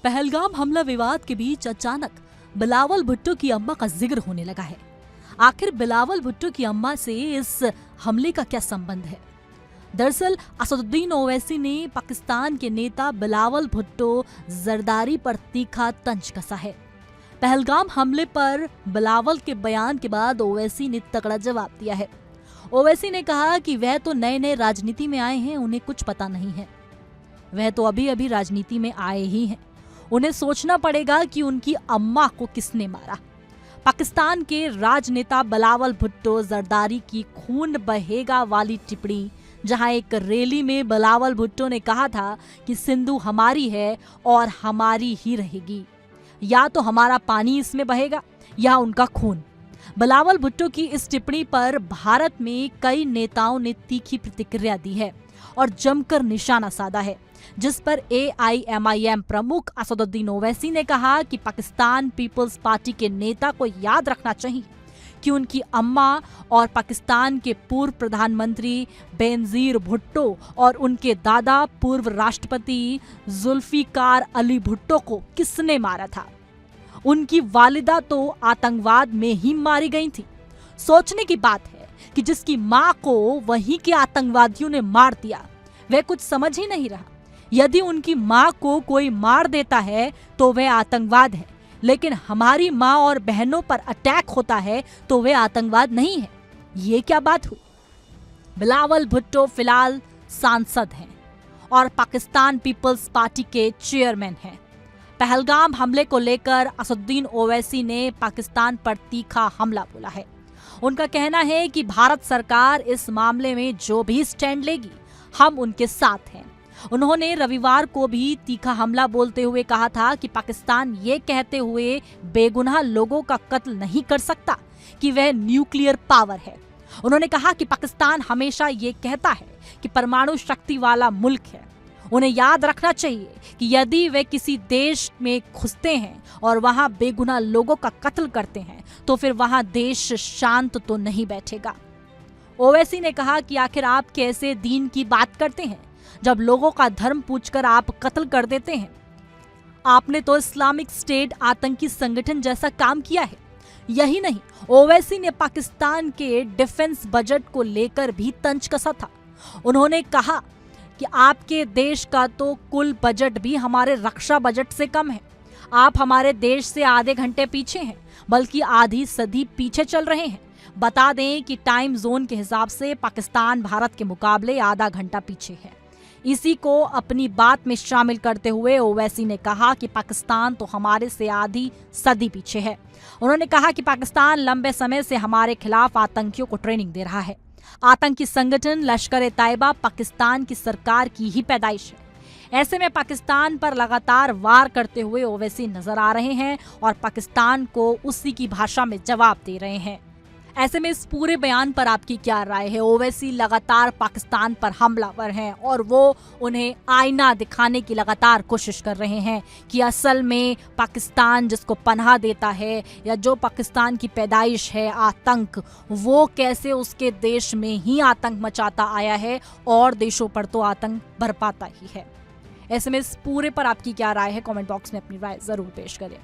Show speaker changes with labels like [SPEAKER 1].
[SPEAKER 1] पहलगाम हमला विवाद के बीच अचानक बिलावल भुट्टो की अम्मा का जिक्र होने लगा है। आखिर बिलावल भुट्टो की अम्मा से इस हमले का क्या संबंध है? दरअसल असदुद्दीन ओवैसी ने पाकिस्तान के नेता बिलावल भुट्टो जरदारी पर तीखा तंज कसा है। पहलगाम हमले पर बिलावल के बयान के बाद ओवैसी ने तगड़ा जवाब दिया है। ओवैसी ने कहा कि वह तो नए नए राजनीति में आए हैं, उन्हें कुछ पता नहीं है। वह तो अभी अभी राजनीति में आए ही हैं। उन्हें सोचना पड़ेगा कि उनकी अम्मा को किसने मारा। पाकिस्तान के राजनेता बिलावल भुट्टो जरदारी की खून बहेगा वाली टिप्पणी, जहां एक रैली में बिलावल भुट्टो ने कहा था कि सिंधु हमारी है और हमारी ही रहेगी, या तो हमारा पानी इसमें बहेगा या उनका खून। बिलावल भुट्टो की इस टिप्पणी पर भारत में कई नेताओं ने तीखी प्रतिक्रिया दी है और जमकर निशाना साधा है, जिस पर AIMIM प्रमुख असदुद्दीन ओवैसी ने कहा कि पाकिस्तान पीपल्स पार्टी के नेता को याद रखना चाहिए कि उनकी अम्मा और पाकिस्तान के पूर्व प्रधानमंत्री बेनजीर भुट्टो और उनके दादा पूर्व राष्ट्रपति जुल्फिकार अली भुट्टो को किसने मारा था। उनकी वालिदा तो आतंकवाद में ही मारी गई थी। सोचने की बात है कि जिसकी मां को वहीं के आतंकवादियों ने मार दिया, वह कुछ समझ ही नहीं रहा। यदि उनकी मां को कोई मार देता है तो वह आतंकवाद है, लेकिन हमारी मां और बहनों पर अटैक होता है तो वह आतंकवाद नहीं है। ये क्या बात हुई? बिलावल भुट्टो फिलहाल सांसद हैं और पाकिस्तान पीपल्स पार्टी के चेयरमैन हैं। पहलगाम हमले को लेकर असदुद्दीन ओवैसी ने पाकिस्तान पर तीखा हमला बोला है। उनका कहना है कि भारत सरकार इस मामले में जो भी स्टैंड लेगी, हम उनके साथ हैं। उन्होंने रविवार को भी तीखा हमला बोलते हुए कहा था कि पाकिस्तान ये कहते हुए बेगुनाह लोगों का कत्ल नहीं कर सकता कि वह न्यूक्लियर पावर है। उन्होंने कहा कि पाकिस्तान हमेशा ये कहता है कि परमाणु शक्ति वाला मुल्क है। उन्हें याद रखना चाहिए कि यदि वे किसी देश में घुसते हैं और वहां बेगुनाह लोगों का कत्ल करते हैं तो फिर वहां देश शांत तो नहीं बैठेगा। ओवैसी ने कहा कि आखिर आप कैसे दीन की बात करते हैं जब लोगों का धर्म पूछकर आप कत्ल कर देते हैं। आपने तो इस्लामिक स्टेट आतंकी संगठन जैसा काम किया है। यही नहीं, ओवैसी ने पाकिस्तान के डिफेंस बजट को लेकर भी तंज कसा था। उन्होंने कहा कि आपके देश का तो कुल बजट भी हमारे रक्षा बजट से कम है। आप हमारे देश से आधे घंटे पीछे हैं, बल्कि आधी सदी पीछे चल रहे हैं। बता दें कि टाइम जोन के हिसाब से पाकिस्तान भारत के मुकाबले आधा घंटा पीछे है। इसी को अपनी बात में शामिल करते हुए ओवैसी ने कहा कि पाकिस्तान तो हमारे से आधी सदी पीछे है। उन्होंने कहा कि पाकिस्तान लंबे समय से हमारे खिलाफ आतंकियों को ट्रेनिंग दे रहा है। आतंकी संगठन लश्कर-ए-तैयबा पाकिस्तान की सरकार की ही पैदाइश है। ऐसे में पाकिस्तान पर लगातार वार करते हुए ओवैसी नजर आ रहे हैं और पाकिस्तान को उसी की भाषा में जवाब दे रहे हैं। ऐसे में इस पूरे बयान पर आपकी क्या राय है? ओवैसी लगातार पाकिस्तान पर हमलावर हैं और वो उन्हें आईना दिखाने की लगातार कोशिश कर रहे हैं कि असल में पाकिस्तान जिसको पनाह देता है या जो पाकिस्तान की पैदाइश है आतंक, वो कैसे उसके देश में ही आतंक मचाता आया है और देशों पर तो आतंक बरपाता ही है। ऐसे में इस पूरे पर आपकी क्या राय है? कमेंट बॉक्स में अपनी राय जरूर पेश करें।